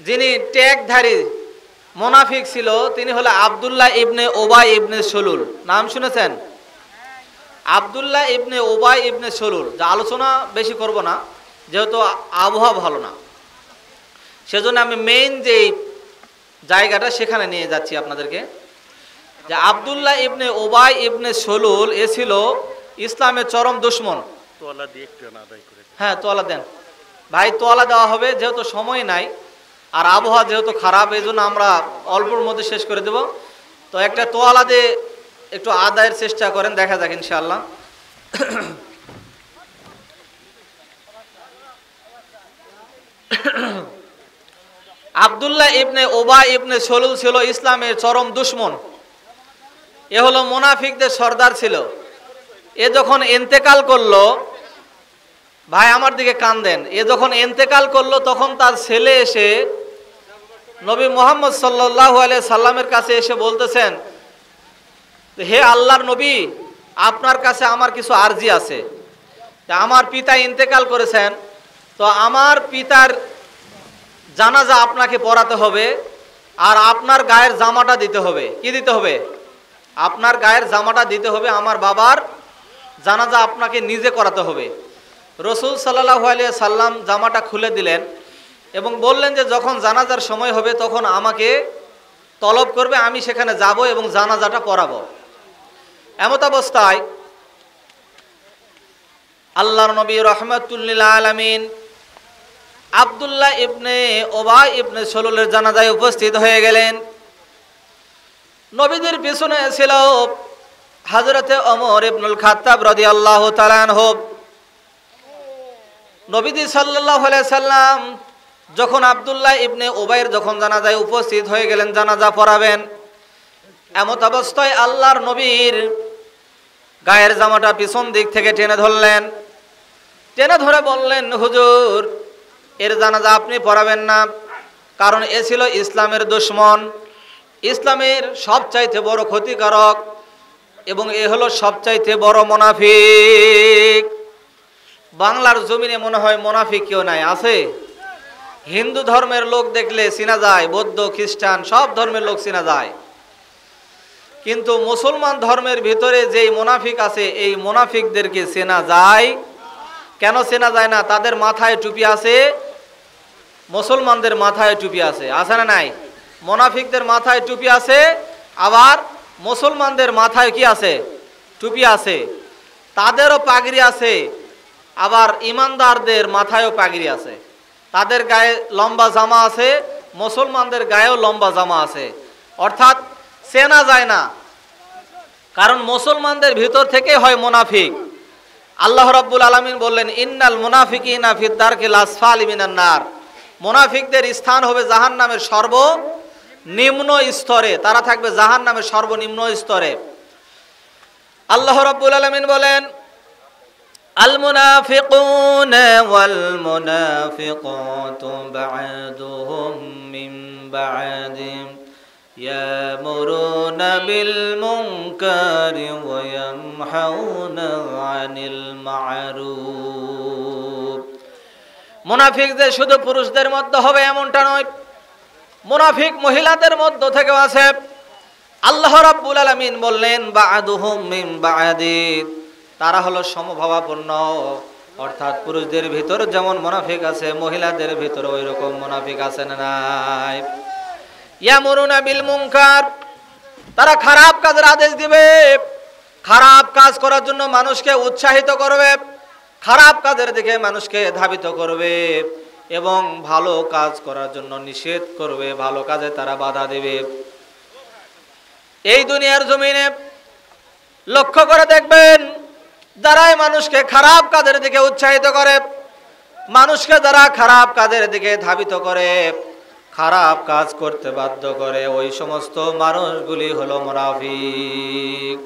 যিনি ট্যাগধারী মুনাফিক ছিল তিনি হলো আব্দুল্লাহ ইবনে উবাই ইবনে সলুল। নাম শুনেছেন? আব্দুল্লাহ ইবনে উবাই ইবনে সলুল। যা আলোচনা বেশি করব না, যেহেতু আবহাওয়া ভালো না, সেজন্য আমি মেইন যে জায়গাটা সেখানে নিয়ে যাচ্ছি আপনাদেরকে। যে আব্দুল্লাহ ইবনে উবাই ইবনে সলুল এ ছিল ইসলামের চরম দুশমন। হ্যাঁ, তোয়ালা দেন ভাই, তোয়ালা দেওয়া হবে, যেহেতু সময় নাই আর আবহাওয়া যেহেতু খারাপ, এই জন্য আমরা অল্পর মধ্যে শেষ করে দেব। তো একটা তোয়ালা দিয়ে একটু আদায়ের চেষ্টা করেন, দেখা যাক ইনশাআল্লাহ। আব্দুল্লাহ ইবনে উবাই ইবনে সলুল ছিল ইসলামের চরম দুশমন। এ হলো মুনাফিকদের সর্দার ছিল। এ যখন ইন্তেকাল করলো, ভাই আমার দিকে কান দেন, এ যখন ইন্তেকাল করলো তখন তার ছেলে এসে নবী মুহাম্মদ সাল্লাল্লাহু আলাইহি সাল্লামের কাছে এসে বলতেছেন, হে আল্লাহর নবী, আপনার কাছে আমার কিছু আরজি আছে। আমার পিতা ইন্তেকাল করেছেন, তো আমার পিতার জানাজা আপনাকে পড়াতে হবে, আর আপনার গায়ের জামাটা দিতে হবে। কি দিতে হবে? আপনার গায়ের জামাটা দিতে হবে, আমার বাবার জানাজা আপনাকে নিজে করাতে হবে। রসুল সাল্লাল্লাহু আলাইহি সাল্লাম জামাটা খুলে দিলেন এবং বললেন যে যখন জানাজার সময় হবে তখন আমাকে তলব করবে, আমি সেখানে যাব এবং জানাজাটা পড়াবো। এমত অবস্থায় আল্লাহর নবী রাহমাতুল লিল আলামিন আব্দুল্লাহ ইবনে উবাই ইবনে সলুলের জানাজায় উপস্থিত হয়ে গেলেন। নবীদের পিছনে ছিল হযরতে ওমর ইবনুল খাত্তাব রাদিয়াল্লাহু তাআলা আনহু। নবীজি সাল্লাল্লাহু আলাইহি সাল্লাম যখন আব্দুল্লাহ ইবনে উবাইয়ের যখন জানাজায় উপস্থিত হয়ে গেলেন, জানাজা পড়াবেন, এমত অবস্থায় আল্লাহর নবীর গায়ের জামাটা পিছন দিক থেকে টেনে ধরলেন। টেনে ধরে বললেন, হুজুর, এর জানাজা আপনি পড়াবেন না, কারণ এ ছিল ইসলামের দুশমন, ইসলামের সবচাইতে বড় ক্ষতিকারক, এবং এ হলো সবচাইতে বড় মুনাফিক। বাংলার জমিনে মনে হয় মুনাফিক কেউ নাই, আছে? হিন্দু ধর্মের লোক দেখলে চেনা যায়, বৌদ্ধ খ্রিস্টান সব ধর্মের লোক চেনা যায়, কিন্তু মুসলমান ধর্মের ভিতরে যেই মুনাফিক আছে এই মুনাফিকদেরকে চেনা যায়। কেন চেনা যায় না? তাদের মাথায় টুপি আছে, মুসলমানদের মাথায় টুপি আছে, আছে না নাই? মুনাফিকদের মাথায় টুপি আছে, আবার মুসলমানদের মাথায় কি আছে? টুপি আছে। তাদেরও পাগড়ি আছে, আবার ইমানদারদের মাথায়ও পাগড়ি আছে। তাদের গায়ে লম্বা জামা আছে, মুসলমানদের গায়েও লম্বা জামা আছে, অর্থাৎ চেনা যায় না, কারণ মুসলমানদের ভিতর থেকে হয় মুনাফিক। আল্লাহ রাব্বুল আলামিন বললেন, ইন্নাল মুনাফিকিনা ফিদ দারকিল আসফালি মিনান নার। মুনাফিকদের স্থান হবে জাহান্নামের সর্বনিম্ন স্তরে, তারা থাকবে জাহান্নামের সর্বনিম্ন স্তরে। আল্লাহ রাব্বুল আলামিন বলেন, আল মুনাফিকুনা ওয়াল মুনাফিকাতু বা'দুহুম মিন বা'দিন ইয়ামুরুনা বিল মুনকারি ওয়া ইয়ানহাউনা আনিল মা'রুফ। মুনাফিকদের শুধু পুরুষদের মধ্যে হবে এমনটা নয়, মুনাফিক মহিলাদের মধ্য থেকেও আছে। আল্লাহ রাব্বুল আলামিন বললেন, বা'দুহুম মিন বা'দিন, তারা হলো সমভাবাপন্ন, অর্থাৎ পুরুষদের ভিতর যেমন মুনাফিক আছে মহিলাদের ভিতর ওই রকম মুনাফিক আছে না নাই? ইয়ামুরুনা বিল মুনকার, তারা খারাপ কাজের আদেশ দিবে, খারাপ কাজ করার জন্য মানুষকে উৎসাহিত করবে, খারাপ কাজের দিকে মানুষকে ধাবিত করবে, এবং ভালো কাজ করার জন্য নিষেধ করবে, ভালো কাজে তারা বাধা দেবে। এই দুনিয়ার জমিনে লক্ষ্য করে দেখবেন, যারাই মানুষকে খারাপ কাজের দিকে উৎসাহিত করে, মানুষকে যারা খারাপ কাজের দিকে ধাবিত করে, খারাপ কাজ করতে বাধ্য করে, ওই সমস্ত মানুষগুলি হলো মুনাফিক।